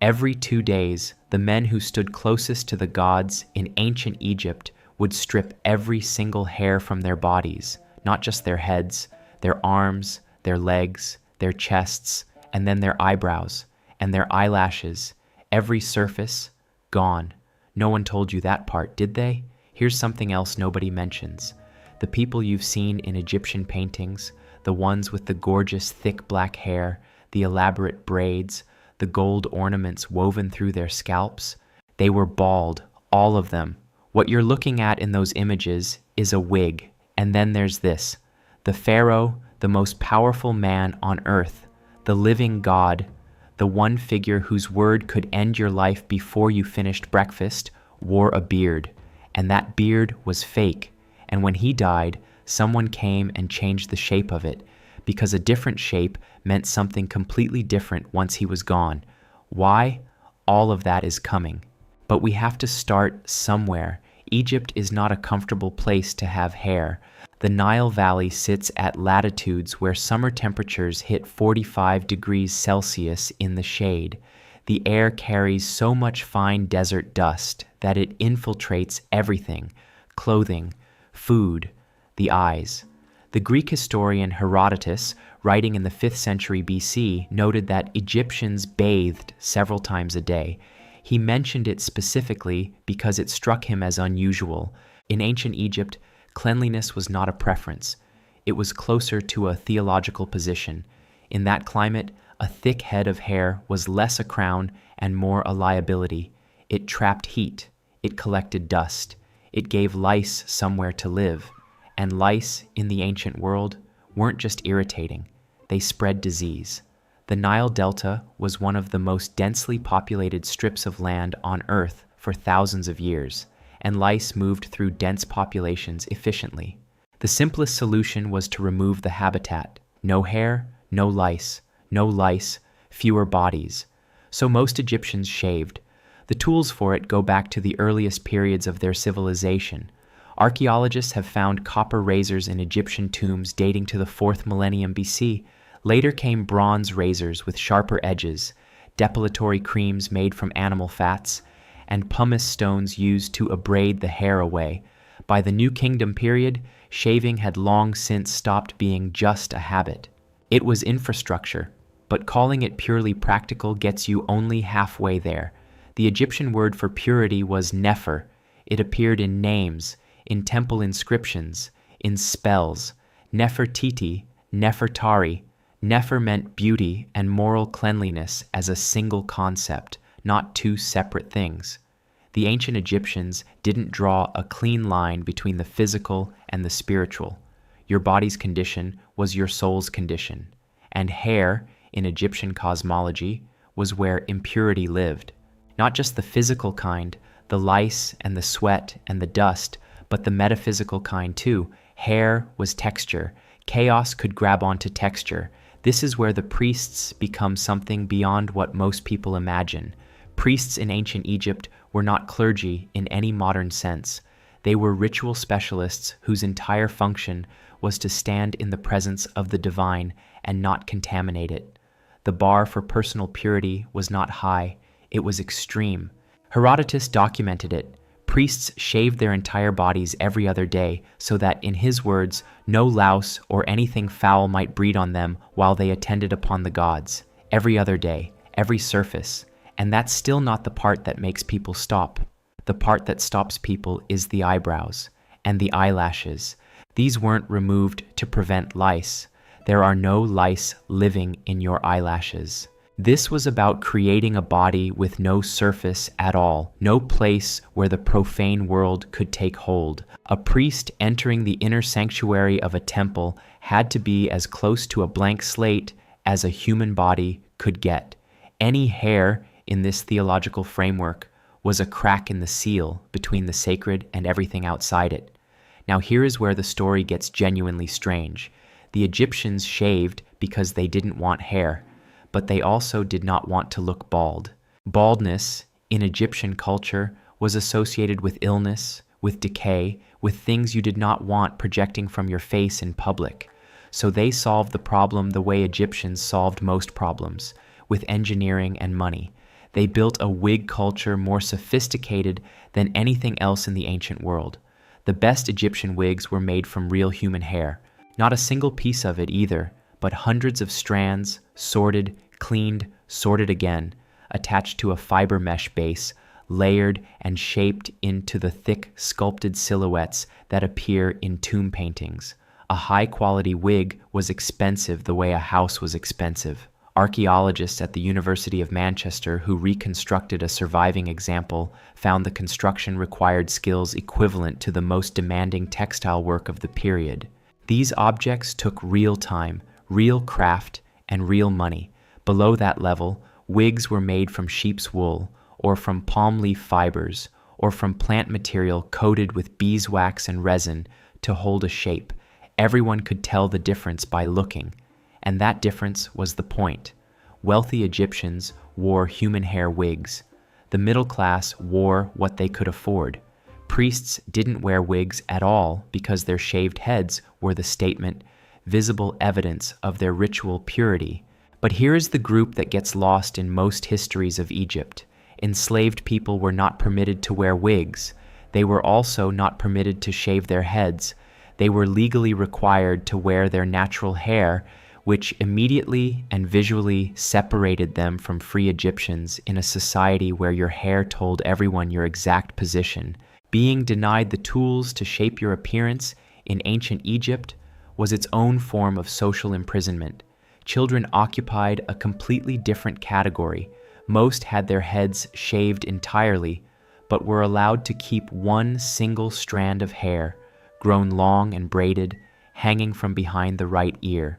Every 2 days, the men who stood closest to the gods in ancient Egypt would strip every single hair from their bodies, not just their heads, their arms, their legs, their chests, and then their eyebrows and their eyelashes, every surface, gone. No one told you that part, did they? Here's something else nobody mentions. The people you've seen in Egyptian paintings, the ones with the gorgeous thick black hair, the elaborate braids, the gold ornaments woven through their scalps, they were bald, all of them. What you're looking at in those images is a wig. And then there's this, the pharaoh, the most powerful man on earth, the living god, the one figure whose word could end your life before you finished breakfast, wore a beard. And that beard was fake. And when he died, someone came and changed the shape of it, because a different shape meant something completely different once he was gone. Why? All of that is coming. But we have to start somewhere. Egypt is not a comfortable place to have hair. The Nile Valley sits at latitudes where summer temperatures hit 45 degrees Celsius in the shade. The air carries so much fine desert dust that it infiltrates everything: clothing, food, the eyes. The Greek historian Herodotus, writing in the 5th century BC, noted that Egyptians bathed several times a day. He mentioned it specifically because it struck him as unusual. In ancient Egypt, cleanliness was not a preference. It was closer to a theological position. In that climate, a thick head of hair was less a crown and more a liability. It trapped heat. It collected dust. It gave lice somewhere to live. And lice, in the ancient world, weren't just irritating. They spread disease. The Nile Delta was one of the most densely populated strips of land on Earth for thousands of years, and lice moved through dense populations efficiently. The simplest solution was to remove the habitat. No hair, no lice, fewer bodies. So most Egyptians shaved. The tools for it go back to the earliest periods of their civilization. Archaeologists have found copper razors in Egyptian tombs dating to the 4th millennium BC. Later came bronze razors with sharper edges, depilatory creams made from animal fats, and pumice stones used to abrade the hair away. By the New Kingdom period, shaving had long since stopped being just a habit. It was infrastructure, but calling it purely practical gets you only halfway there. The Egyptian word for purity was nefer. It appeared in names, in temple inscriptions, in spells. Nefertiti, Nefertari. Nefer meant beauty and moral cleanliness as a single concept, not two separate things. The ancient Egyptians didn't draw a clean line between the physical and the spiritual. Your body's condition was your soul's condition, and hair, in Egyptian cosmology, was where impurity lived. Not just the physical kind, the lice and the sweat and the dust, but the metaphysical kind too. Hair was texture. Chaos could grab onto texture. This is where the priests become something beyond what most people imagine. Priests in ancient Egypt were not clergy in any modern sense. They were ritual specialists whose entire function was to stand in the presence of the divine and not contaminate it. The bar for personal purity was not high, it was extreme. Herodotus documented it. Priests shaved their entire bodies every other day so that, in his words, no louse or anything foul might breed on them while they attended upon the gods. Every other day, every surface. And that's still not the part that makes people stop. The part that stops people is the eyebrows and the eyelashes. These weren't removed to prevent lice. There are no lice living in your eyelashes. This was about creating a body with no surface at all, no place where the profane world could take hold. A priest entering the inner sanctuary of a temple had to be as close to a blank slate as a human body could get. Any hair in this theological framework was a crack in the seal between the sacred and everything outside it. Now here is where the story gets genuinely strange. The Egyptians shaved because they didn't want hair, but they also did not want to look bald. Baldness, in Egyptian culture, was associated with illness, with decay, with things you did not want projecting from your face in public. So they solved the problem the way Egyptians solved most problems, with engineering and money. They built a wig culture more sophisticated than anything else in the ancient world. The best Egyptian wigs were made from real human hair. Not a single piece of it either, but hundreds of strands, sorted, cleaned, sorted again, attached to a fiber mesh base, layered and shaped into the thick sculpted silhouettes that appear in tomb paintings. A high-quality wig was expensive the way a house was expensive. Archaeologists at the University of Manchester who reconstructed a surviving example found the construction required skills equivalent to the most demanding textile work of the period. These objects took real time, real craft, and real money. Below that level, wigs were made from sheep's wool, or from palm leaf fibers, or from plant material coated with beeswax and resin to hold a shape. Everyone could tell the difference by looking, and that difference was the point. Wealthy Egyptians wore human hair wigs. The middle class wore what they could afford. Priests didn't wear wigs at all because their shaved heads were the statement, visible evidence of their ritual purity. But here is the group that gets lost in most histories of Egypt. Enslaved people were not permitted to wear wigs. They were also not permitted to shave their heads. They were legally required to wear their natural hair, which immediately and visually separated them from free Egyptians in a society where your hair told everyone your exact position. Being denied the tools to shape your appearance in ancient Egypt was its own form of social imprisonment. Children occupied a completely different category. Most had their heads shaved entirely, but were allowed to keep one single strand of hair, grown long and braided, hanging from behind the right ear.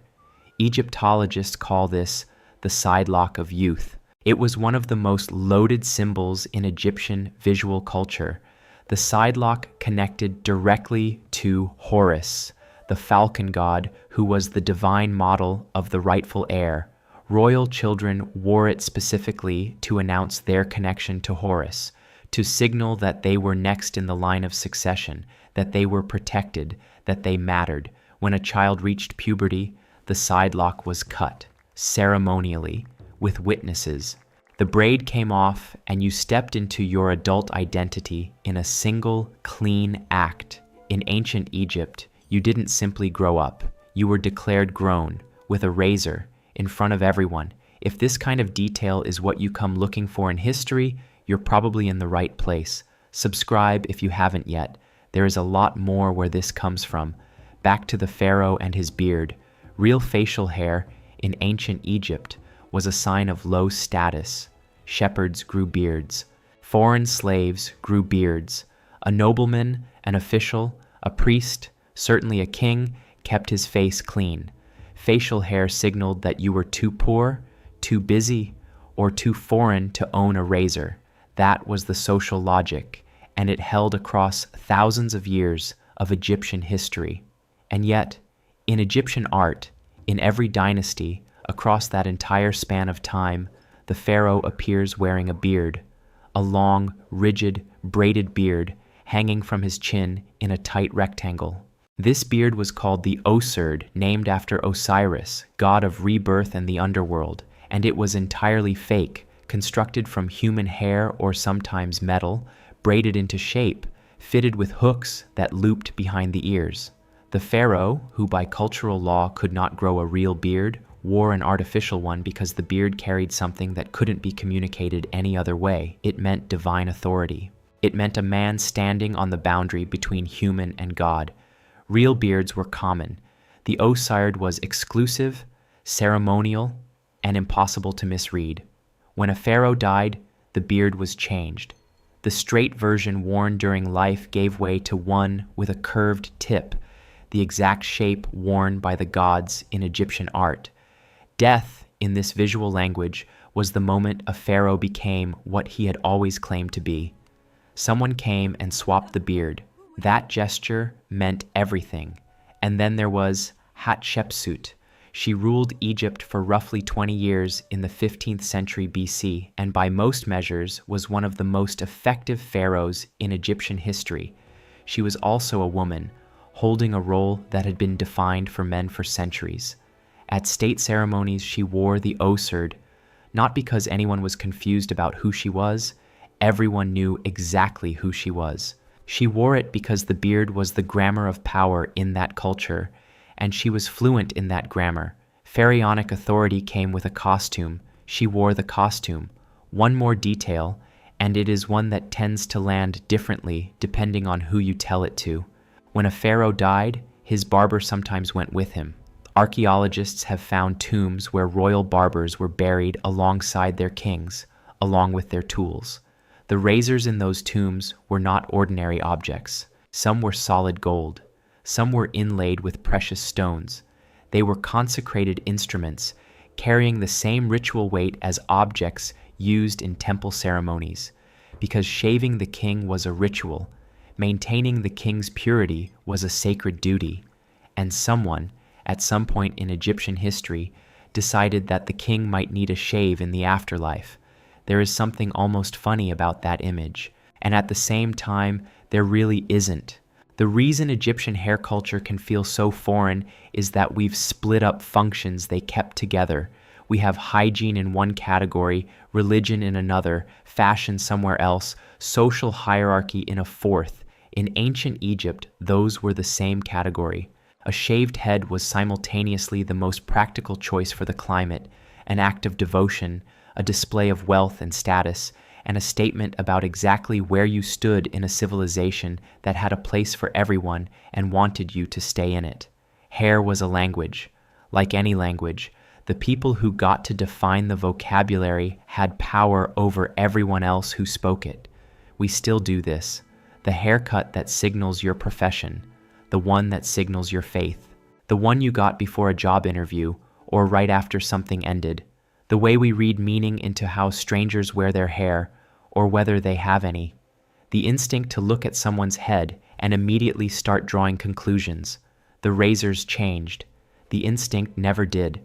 Egyptologists call this the sidelock of youth. It was one of the most loaded symbols in Egyptian visual culture. The sidelock connected directly to Horus, the falcon god who was the divine model of the rightful heir. Royal children wore it specifically to announce their connection to Horus, to signal that they were next in the line of succession, that they were protected, that they mattered. When a child reached puberty, the sidelock was cut, ceremonially, with witnesses. The braid came off, and you stepped into your adult identity in a single, clean act. In ancient Egypt, you didn't simply grow up. You were declared grown, with a razor, in front of everyone. If this kind of detail is what you come looking for in history, you're probably in the right place. Subscribe if you haven't yet. There is a lot more where this comes from. Back to the pharaoh and his beard. Real facial hair in ancient Egypt was a sign of low status. Shepherds grew beards. Foreign slaves grew beards. A nobleman, an official, a priest, certainly a king, kept his face clean. Facial hair signaled that you were too poor, too busy, or too foreign to own a razor. That was the social logic, and it held across thousands of years of Egyptian history. And yet, in Egyptian art, in every dynasty, across that entire span of time, the pharaoh appears wearing a beard, a long, rigid, braided beard hanging from his chin in a tight rectangle. This beard was called the Osird, named after Osiris, god of rebirth and the underworld, and it was entirely fake, constructed from human hair or sometimes metal, braided into shape, fitted with hooks that looped behind the ears. The pharaoh, who by cultural law could not grow a real beard, wore an artificial one because the beard carried something that couldn't be communicated any other way. It meant divine authority. It meant a man standing on the boundary between human and God. Real beards were common. The Osird was exclusive, ceremonial, and impossible to misread. When a pharaoh died, the beard was changed. The straight version worn during life gave way to one with a curved tip, the exact shape worn by the gods in Egyptian art. Death, in this visual language, was the moment a pharaoh became what he had always claimed to be. Someone came and swapped the beard. That gesture meant everything. And then there was Hatshepsut. She ruled Egypt for roughly 20 years in the 15th century BC, and by most measures was one of the most effective pharaohs in Egyptian history. She was also a woman, holding a role that had been defined for men for centuries. At state ceremonies, she wore the Osird, Not because anyone was confused about who she was, everyone knew exactly who she was. She wore it because the beard was the grammar of power in that culture, and she was fluent in that grammar. Pharaonic authority came with a costume. She wore the costume. One more detail, and it is one that tends to land differently depending on who you tell it to. When a pharaoh died, his barber sometimes went with him. Archaeologists have found tombs where royal barbers were buried alongside their kings, along with their tools. The razors in those tombs were not ordinary objects. Some were solid gold. Some were inlaid with precious stones. They were consecrated instruments, carrying the same ritual weight as objects used in temple ceremonies. Because shaving the king was a ritual, maintaining the king's purity was a sacred duty, and someone, at some point in Egyptian history, decided that the king might need a shave in the afterlife. There is something almost funny about that image, and at the same time, there really isn't. The reason Egyptian hair culture can feel so foreign is that we've split up functions they kept together. We have hygiene in one category, religion in another, fashion somewhere else, social hierarchy in a fourth. In ancient Egypt, those were the same category. A shaved head was simultaneously the most practical choice for the climate, an act of devotion, a display of wealth and status, and a statement about exactly where you stood in a civilization that had a place for everyone and wanted you to stay in it. Hair was a language. Like any language, the people who got to define the vocabulary had power over everyone else who spoke it. We still do this. The haircut that signals your profession, the one that signals your faith, the one you got before a job interview or right after something ended, the way we read meaning into how strangers wear their hair or whether they have any, the instinct to look at someone's head and immediately start drawing conclusions. The razors changed. The instinct never did.